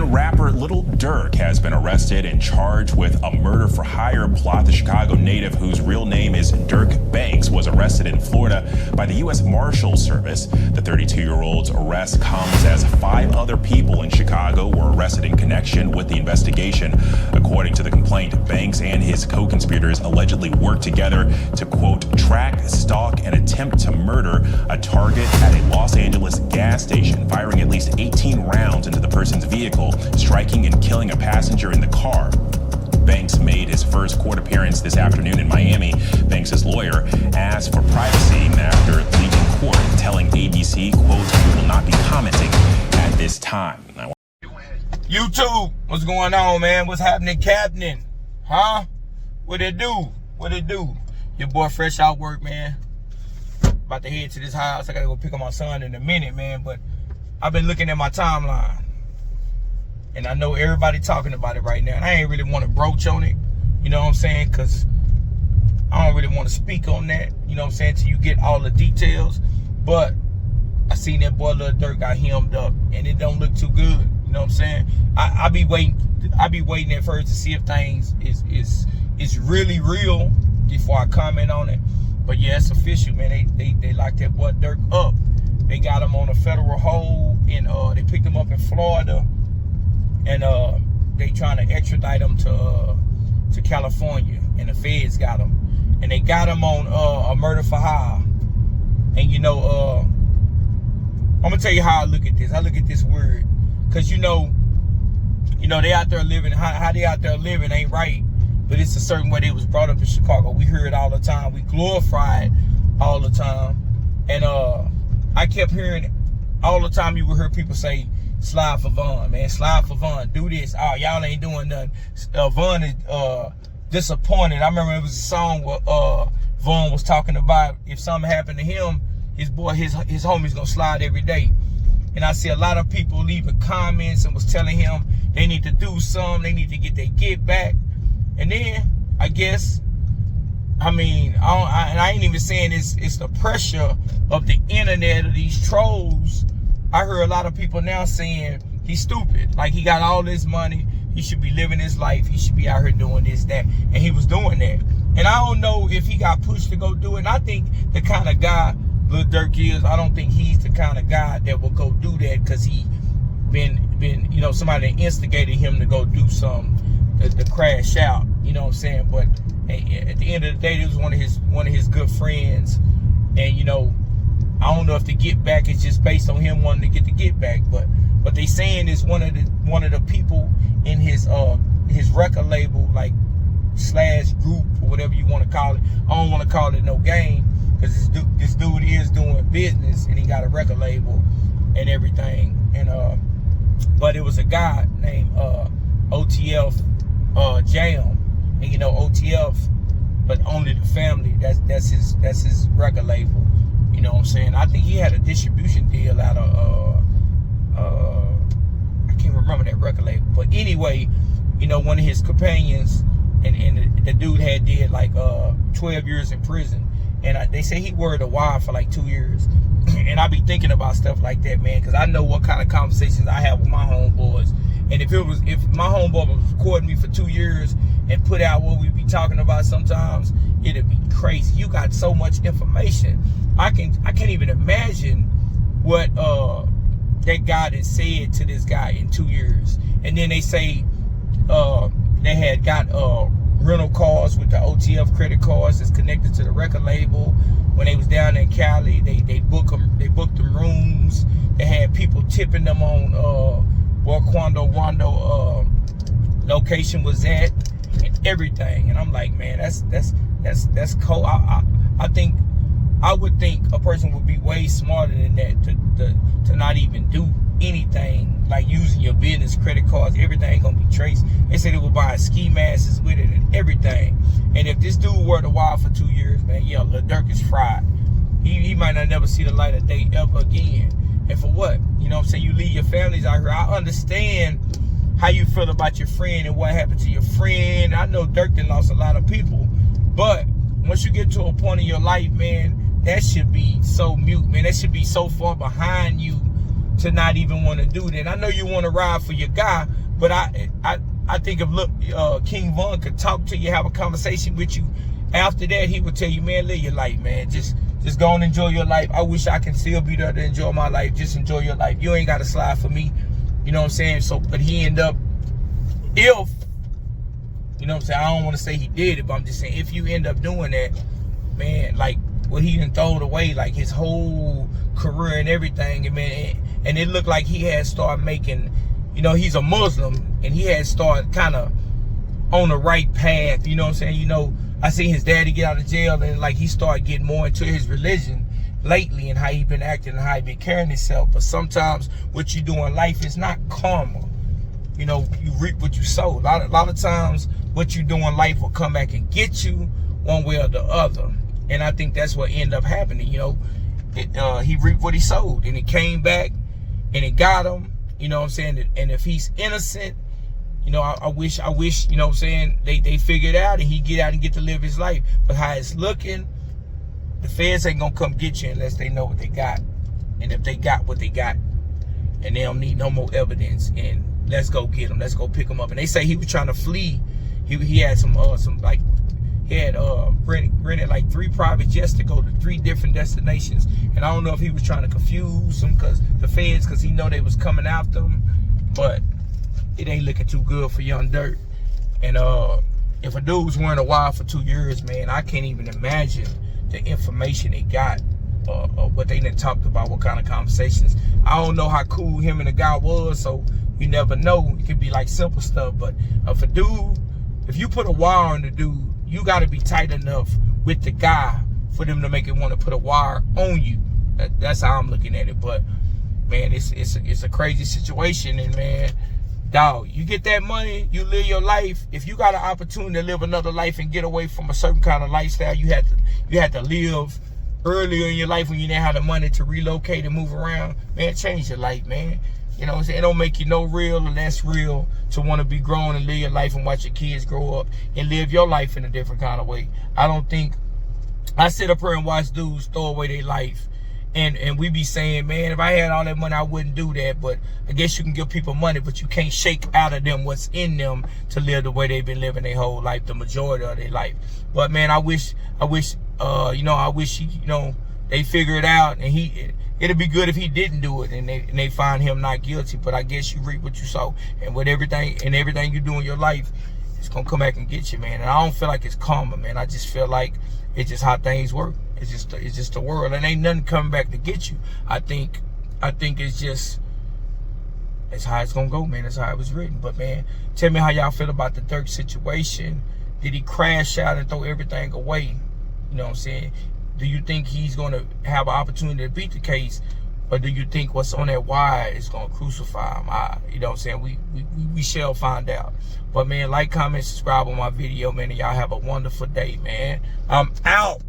And rapper Lil Durk has been arrested and charged with a murder-for-hire plot. The Chicago native, whose real name is Durk Banks, was arrested in Florida by the U.S. Marshals Service. The 32-year-old's arrest comes as 5 other people in Chicago were arrested in connection with the investigation. According to the complaint, Banks and his co-conspirators allegedly worked together to, quote, track, stalk, and attempt to murder a target at a Los Angeles gas station, firing at least 18 rounds into the person's vehicle, striking and killing a passenger in the car. Banks made his first court appearance this afternoon in Miami. Banks' lawyer asked for privacy after leaving court, telling ABC, quote, "We will not be commenting at this time." YouTube, what's going on, man? What's happening, Captain? Huh? What it do? What it do? Your boy fresh out work, man. About to head to this house. I gotta go pick up my son in a minute, man. But I've been looking at my timeline, and I know everybody talking about it right now. And I ain't really want to broach on it, you know what I'm saying? Because I don't really want to speak on that, you know what I'm saying, till you get all the details. But I seen that boy Lil Durk got hemmed up, and it don't look too good, you know what I'm saying? I be waiting at first to see if things is really real before I comment on it. But yeah, it's official, man. They locked that boy Durk up. They got him on a federal hold, and they picked him up in Florida, and they trying to extradite him to California, and the feds got him, and they got him on a murder for hire. And you know, I'm gonna tell you how I look at this. I look at this word, cause you know they out there living. How they out there living ain't right. But it's a certain way they was brought up in Chicago. We hear it all the time. We glorify it all the time. And I kept hearing all the time. You would hear people say, "Slide for Vaughn, man. Slide for Vaughn. Do this. Oh, y'all ain't doing nothing." Vaughn is disappointed. I remember it was a song where Vaughn was talking about if something happened to him, his homie's gonna slide every day. And I see a lot of people leaving comments and was telling him they need to do something. They need to get their get back. And then, I guess, I mean, I ain't even saying it's the pressure of the internet or these trolls. I heard a lot of people now saying he's stupid. Like, he got all this money. He should be living his life. He should be out here doing this, that. And he was doing that. And I don't know if he got pushed to go do it. And I think the kind of guy Lil Durk is, I don't think he's the kind of guy that will go do that because he been you know, somebody instigated him to go do something. To crash out, you know what I'm saying? But at the end of the day, it was one of his good friends, and you know, I don't know if the get back is just based on him wanting to get the get back, but they saying is one of the people in his record label, like / group or whatever you want to call it. I don't want to call it no game because this dude is doing business and he got a record label and everything, and but it was a guy named OTF. Jam, and you know OTF, but only the family. That's his record label. You know what I'm saying? I think he had a distribution deal out of I can't remember that record label. But anyway, you know, one of his companions and the dude had did like 12 years in prison, and they say he worried a while for like 2 years. And I be thinking about stuff like that, man, because I know what kind of conversations I have with my homeboys. And if my homeboy was recording me for 2 years and put out what we be talking about sometimes, it'd be crazy. You got so much information. I can't even imagine what that guy that said to this guy in 2 years. And then they say they had got rental cars with the OTF credit cards that's connected to the record label. When they was down in Cali, they booked them rooms. They had people tipping them on where Quando Rondo location was at and everything. And I'm like, man, that's cool. I would think a person would be way smarter than that to not even do anything like using your business credit cards. Everything gonna be traced. They said they were buying ski masks with it and everything. And if this dude were to wild for 2 years, man, yeah, Lil Durk is fried. He might not never see the light of day ever again. And for what? You know what I'm saying? You leave your families out here. I understand how you feel about your friend and what happened to your friend. I know Durk done lost a lot of people. But once you get to a point in your life, man, that should be so mute, man. That should be so far behind you to not even want to do that. I know you want to ride for your guy, But I think if King Von could talk to you, have a conversation with you, after that he would tell you, man, live your life, man. Just go and enjoy your life. I wish I can still be there to enjoy my life. Just enjoy your life. You ain't got to slide for me. You know what I'm saying? So, but he ended up, if, you know what I'm saying? I don't want to say he did it, but I'm just saying, if you end up doing that, man, like what he done thrown away, like his whole career and everything, and man, and it looked like he had started making, you know, he's a Muslim, and he had started kind of on the right path, you know what I'm saying? You know, I seen his daddy get out of jail, and like he started getting more into his religion lately, and how he been acting and how he been carrying himself. But sometimes what you do in life is not karma. You know, you reap what you sow. A lot of times what you do in life will come back and get you one way or the other. And I think that's what ended up happening. You know, he reaped what he sowed, and it came back and it got him. You know what I'm saying? And if he's innocent, you know, I wish, you know what I'm saying, they figure it out and he get out and get to live his life. But how it's looking, the feds ain't gonna come get you unless they know what they got. And if they got what they got, and they don't need no more evidence, and let's go get him, let's go pick him up. And they say he was trying to flee. He had some like, he had rented like 3 private jets to go to 3 different destinations. And I don't know if he was trying to confuse them, cause the feds, cause he know they was coming after him. But it ain't looking too good for young Durk. And if a dude's wearing a wire for 2 years, man, I can't even imagine the information they got, what they done talked about, what kind of conversations. I don't know how cool him and the guy was, so you never know. It could be like simple stuff. But if a dude, if you put a wire on the dude, you got to be tight enough with the guy for them to make it want to put a wire on you. That's how I'm looking at it. But man, it's a crazy situation. And man, dog, you get that money, you live your life. If you got an opportunity to live another life and get away from a certain kind of lifestyle, you had to live earlier in your life when you didn't have the money to relocate and move around. Man, change your life, man. You know what I'm saying? It don't make you no real or less real to want to be grown and live your life and watch your kids grow up and live your life in a different kind of way. I sit up here and watch dudes throw away their life. And we be saying, man, if I had all that money, I wouldn't do that. But I guess you can give people money, but you can't shake out of them what's in them to live the way they've been living their whole life, the majority of their life. But man, I wish, you know, they figure it out, and it'd be good if he didn't do it and they find him not guilty. But I guess you reap what you sow, and with everything you do in your life, it's gonna come back and get you, man. And I don't feel like it's karma, man. I just feel like it's just how things work. It's just the world, and ain't nothing coming back to get you. I think it's just, it's how it's gonna go, man. That's how it was written. But man, tell me how y'all feel about the Durk situation. Did he crash out and throw everything away? You know what I'm saying? Do you think he's gonna have an opportunity to beat the case, or do you think what's on that wire is gonna crucify him? You know what I'm saying? We shall find out. But man, like, comment, subscribe on my video, man, and y'all have a wonderful day, man. I'm out.